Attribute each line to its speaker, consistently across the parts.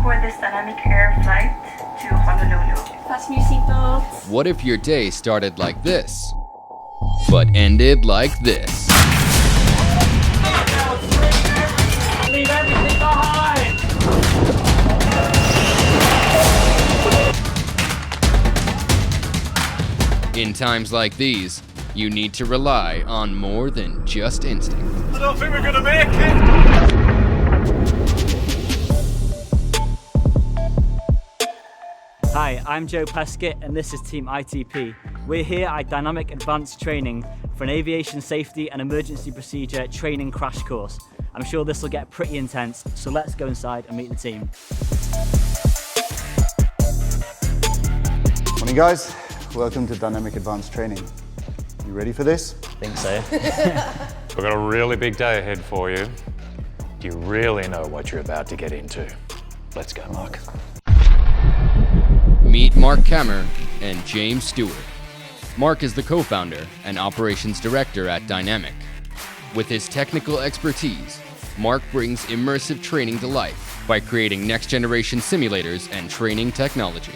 Speaker 1: aboard this dynamic air flight to Honolulu.
Speaker 2: Fasten your seatbelts.
Speaker 3: What if your day started like this, but ended like this?
Speaker 4: Leave everything behind!
Speaker 3: In times like these, you need to rely on more than just instinct.
Speaker 4: I don't think we're gonna make it!
Speaker 5: Hi, I'm Joe Peskett and this is Team ITP. We're here at Dynamic Advanced Training for an aviation safety and emergency procedure training crash course. I'm sure this will get pretty intense, so let's go inside and meet the team.
Speaker 6: Morning guys, welcome to Dynamic Advanced Training. You ready for this?
Speaker 5: I think so.
Speaker 7: We've got a really big day ahead for you. Do you really know what you're about to get into? Let's go, Mark.
Speaker 3: Meet Mark Kammer and James Stewart. Mark is the co-founder and operations director at Dynamic. With his technical expertise, Mark brings immersive training to life by creating next-generation simulators and training technology.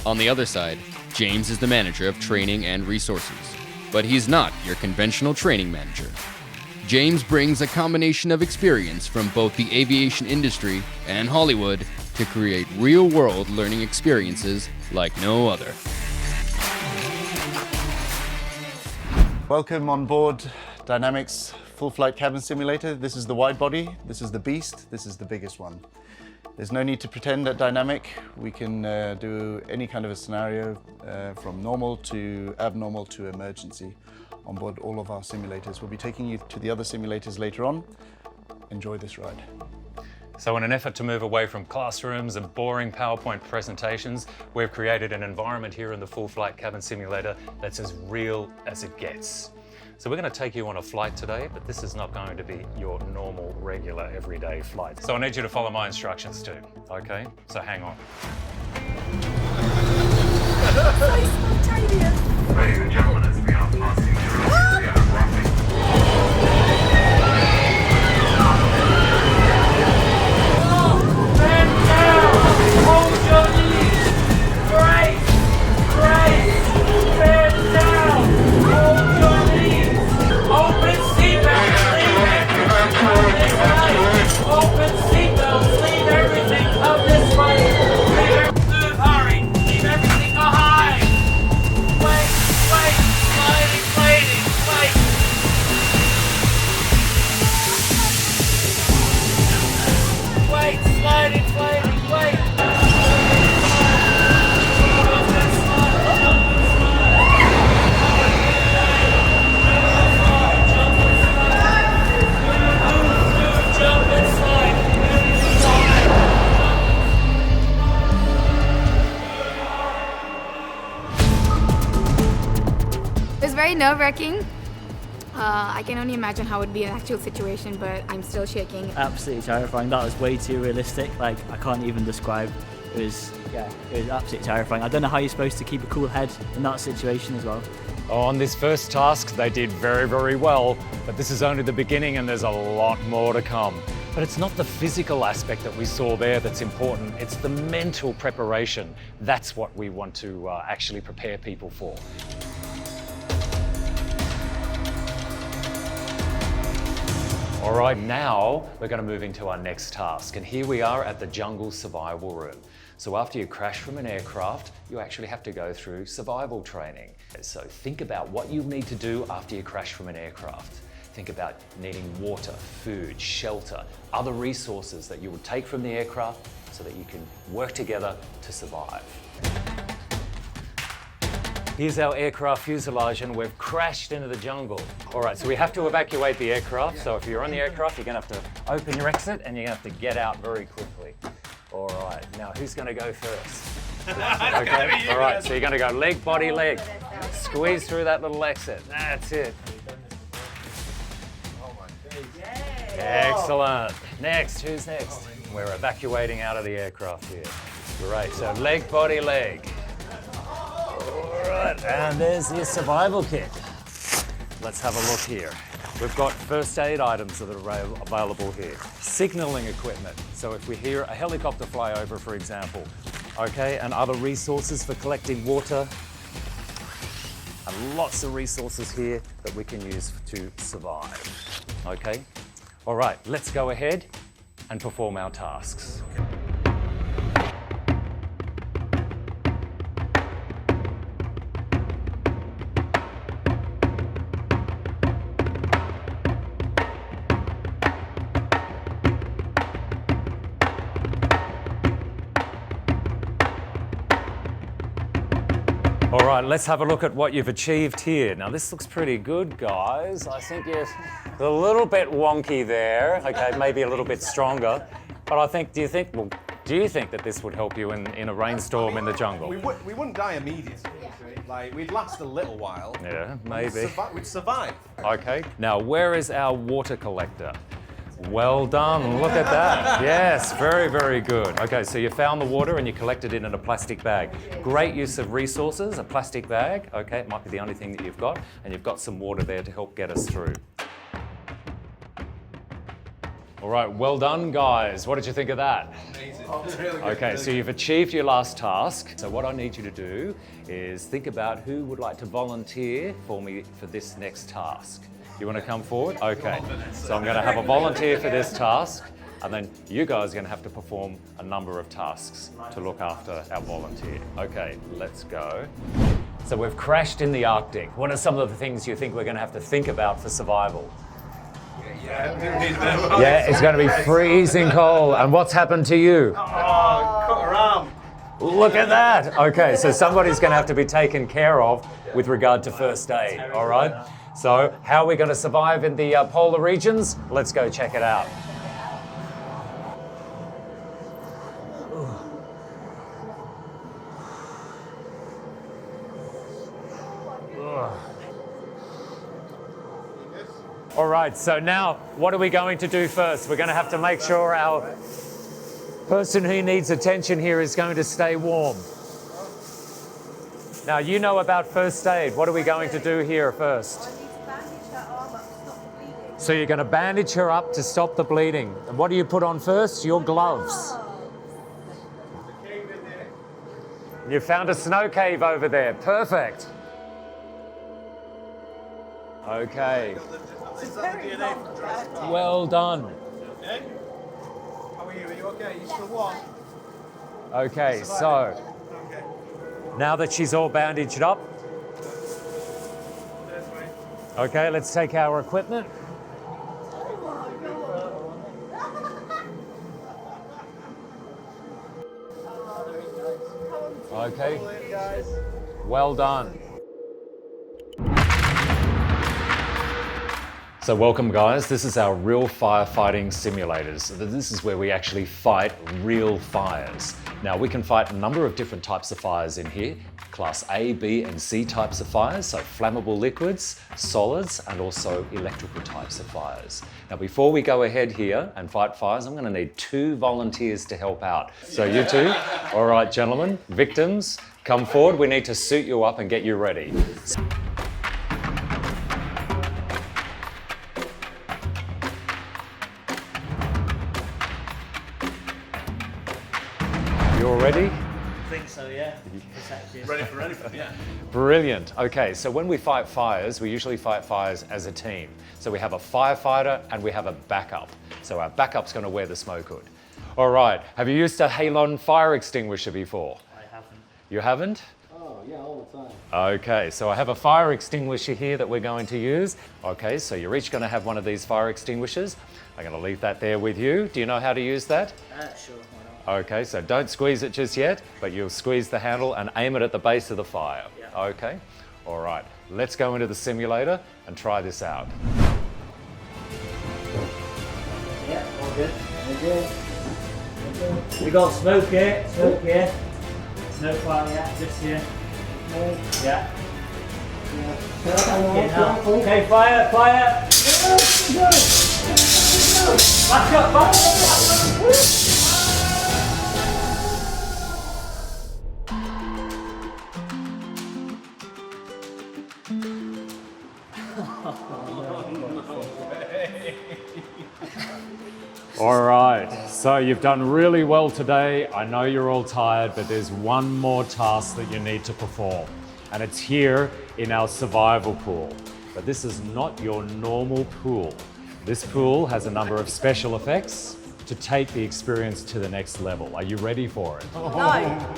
Speaker 3: On the other side, James is the manager of training and resources, but he's not your conventional training manager. James brings a combination of experience from both the aviation industry and Hollywood to create real-world learning experiences like no other.
Speaker 6: Welcome on board Dynamic's full flight cabin simulator. This is the wide body, this is the beast, this is the biggest one. There's no need to pretend at Dynamic. We can do any kind of a scenario from normal to abnormal to emergency on board all of our simulators. We'll be taking you to the other simulators later on. Enjoy this ride.
Speaker 7: So in an effort to move away from classrooms and boring PowerPoint presentations, we've created an environment here in the full flight cabin simulator that's as real as it gets. So we're going to take you on a flight today, but this is not going to be your normal, regular, everyday flight. So I need you to follow my instructions too, okay? So hang on.
Speaker 1: Ladies and gentlemen, as we are passing through the runway.
Speaker 2: It was very nerve-wracking. I can only imagine how it would be an actual situation, but I'm still shaking.
Speaker 5: Absolutely terrifying. That was way too realistic. Like, I can't even describe. It was absolutely terrifying. I don't know how you're supposed to keep a cool head in that situation as well.
Speaker 7: On this first task, they did very, very well, but this is only the beginning and there's a lot more to come. But it's not the physical aspect that we saw there that's important, it's the mental preparation. That's what we want to actually prepare people for. All right, now we're going to move into our next task. And here we are at the jungle survival room. So after you crash from an aircraft, you actually have to go through survival training. So think about what you need to do after you crash from an aircraft. Think about needing water, food, shelter, other resources that you would take from the aircraft so that you can work together to survive. Here's our aircraft fuselage and we've crashed into the jungle. All right, so we have to evacuate the aircraft. So if you're on the aircraft, you're gonna have to open your exit and you're gonna have to get out very quickly. All right, now who's gonna go first? Okay, all right, so you're gonna go leg, body, leg. Squeeze through that little exit, that's it. Excellent. Next, who's next? We're evacuating out of the aircraft here. Great, so leg, body, leg. All right, and there's your survival kit. Let's have a look here. We've got first aid items that are available here. Signalling equipment. So if we hear a helicopter fly over, for example, okay, and other resources for collecting water. And lots of resources here that we can use to survive. Okay? All right, let's go ahead and perform our tasks. All right, let's have a look at what you've achieved here. Now, this looks pretty good, guys. I think you're a little bit wonky there. Okay, maybe a little bit stronger. But I think, do you think that this would help you in a rainstorm in the jungle?
Speaker 8: We wouldn't die immediately. Like, we'd last a little while.
Speaker 7: Yeah, maybe.
Speaker 8: We'd survive.
Speaker 7: Okay, now where is our water collector? Well done, look at that. Yes, very, very good. Okay, so you found the water and you collected it in a plastic bag. Great use of resources, a plastic bag. Okay, it might be the only thing that you've got, and you've got some water there to help get us through. All right, well done, guys. What did you think of that?
Speaker 8: Amazing. Really good,
Speaker 7: Okay, so you've achieved your last task. So what I need you to do is think about who would like to volunteer for me for this next task. You want to come forward? Okay, so I'm going to have a volunteer for this task, and then you guys are going to have to perform a number of tasks to look after our volunteer. Okay, let's go. So we've crashed in the Arctic. What are some of the things you think we're going to have to think about for survival? Yeah, it's going to be freezing cold. And what's happened to you?
Speaker 8: Oh, cut her arm.
Speaker 7: Look at that. Okay, so somebody's going to have to be taken care of with regard to first aid, all right? So how are we going to survive in the polar regions? Let's go check it out. All right, so now what are we going to do first? We're going to have to make sure our person who needs attention here is going to stay warm. Now, you know about first aid. What are we going to do here first? So you're going to bandage her up to stop the bleeding. And what do you put on first? Your gloves. You found a snow cave over there. Perfect. Okay. Well done.
Speaker 8: How are you? Are you okay? You still warm?
Speaker 7: Okay, so now that she's all bandaged up, okay, let's take our equipment. Okay, well done. So welcome, guys. This is our real firefighting simulators. So this is where we actually fight real fires. Now, we can fight a number of different types of fires in here. Class A, B, and C types of fires, so flammable liquids, solids, and also electrical types of fires. Now, before we go ahead here and fight fires, I'm going to need 2 volunteers to help out. So you 2, all right, gentlemen, victims, come forward. We need to suit you up and get you ready. You all ready?
Speaker 5: I think so, yeah.
Speaker 8: Ready for anything, yeah.
Speaker 7: Brilliant. Okay, so when we fight fires, we usually fight fires as a team. So we have a firefighter and we have a backup. So our backup's going to wear the smoke hood. All right, have you used a Halon fire extinguisher before?
Speaker 5: I haven't.
Speaker 7: You haven't?
Speaker 9: Oh, yeah, all the time.
Speaker 7: Okay, so I have a fire extinguisher here that we're going to use. Okay, so you're each going to have one of these fire extinguishers. I'm going to leave that there with you. Do you know how to use that?
Speaker 5: Sure, why not?
Speaker 7: Okay, so don't squeeze it just yet, but you'll squeeze the handle and aim it at the base of the fire.
Speaker 5: Yeah.
Speaker 7: Okay, all right. Let's go into the simulator and try this out.
Speaker 5: Yeah, all good. All good. We got smoke here, No fire yet, just here. Yeah. Okay, fire! Back up!
Speaker 7: All right, so you've done really well today. I know you're all tired, but there's one more task that you need to perform, and it's here in our survival pool. But this is not your normal pool. This pool has a number of special effects to take the experience to the next level. Are you ready for it?
Speaker 8: No,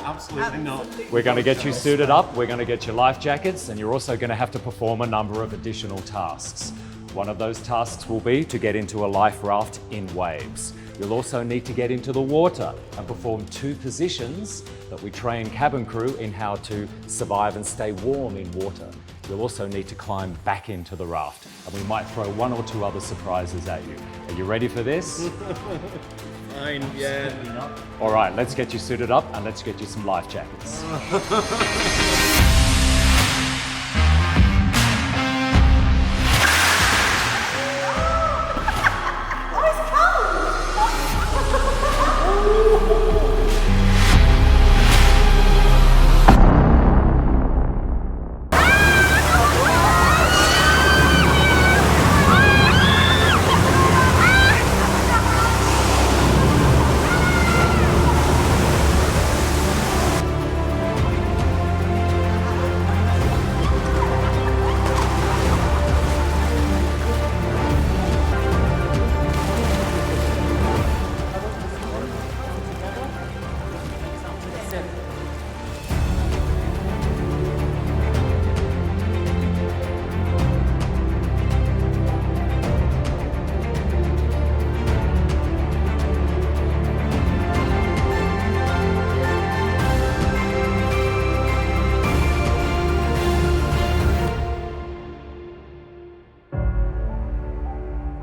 Speaker 8: absolutely not.
Speaker 7: We're going to get you suited up, we're going to get you life jackets, and you're also going to have to perform a number of additional tasks. One of those tasks will be to get into a life raft in waves. You'll also need to get into the water and perform 2 positions that we train cabin crew in how to survive and stay warm in water. You'll also need to climb back into the raft, and we might throw 1 or 2 other surprises at you. Are you ready for this?
Speaker 8: Fine, yeah.
Speaker 7: All right, let's get you suited up and let's get you some life jackets.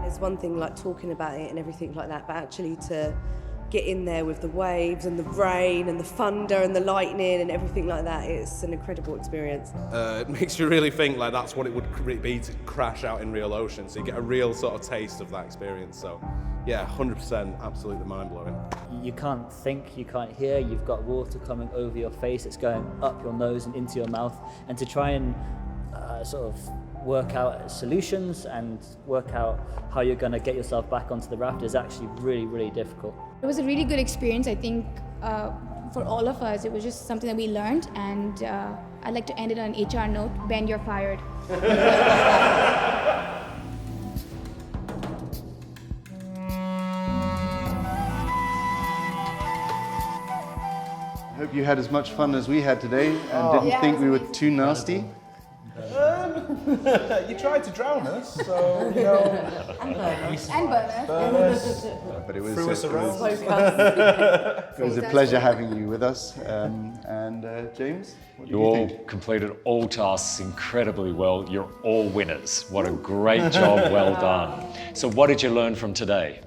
Speaker 9: It's one thing like talking about it and everything like that, but actually to get in there with the waves and the rain and the thunder and the lightning and everything like that, it's an incredible experience.
Speaker 8: It makes you really think like that's what it would be to crash out in real ocean. So you get a real sort of taste of that experience. So yeah, 100% absolutely mind-blowing.
Speaker 5: You can't think, you can't hear, you've got water coming over your face, it's going up your nose and into your mouth, and to try and sort of work out solutions and work out how you're going to get yourself back onto the raft is actually really, really difficult.
Speaker 2: It was a really good experience. I think for all of us, it was just something that we learned, and I'd like to end it on an HR note. Ben, you're fired.
Speaker 6: I hope you had as much fun as we had today and didn't think we were too nasty.
Speaker 8: You tried to drown us, so you know.
Speaker 2: And burners.
Speaker 6: But it was,
Speaker 8: Threw us around.
Speaker 6: it was a pleasure having you with us. James, what do
Speaker 7: You
Speaker 6: you
Speaker 7: all
Speaker 6: think?
Speaker 7: completed all tasks incredibly well. You're all winners. What a great job, well done. So what did you learn from today?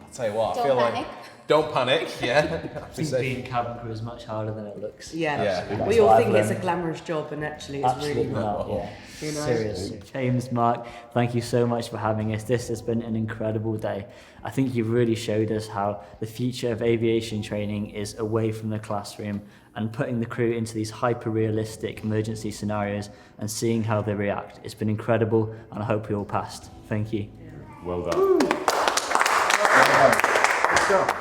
Speaker 8: I'll tell you what, I
Speaker 2: Don't
Speaker 8: feel
Speaker 2: panic.
Speaker 8: like don't panic, yeah.
Speaker 5: I think being cabin crew is much harder than it looks.
Speaker 9: Yeah, we all think it's a glamorous job and actually it's
Speaker 5: Absolutely
Speaker 9: really not.
Speaker 5: not, yeah.
Speaker 9: You know?
Speaker 5: Seriously. James, Mark, thank you so much for having us. This has been an incredible day. I think you've really showed us how the future of aviation training is away from the classroom and putting the crew into these hyper-realistic emergency scenarios and seeing how they react. It's been incredible, and I hope you all passed. Thank you.
Speaker 7: Well done.
Speaker 6: Good job.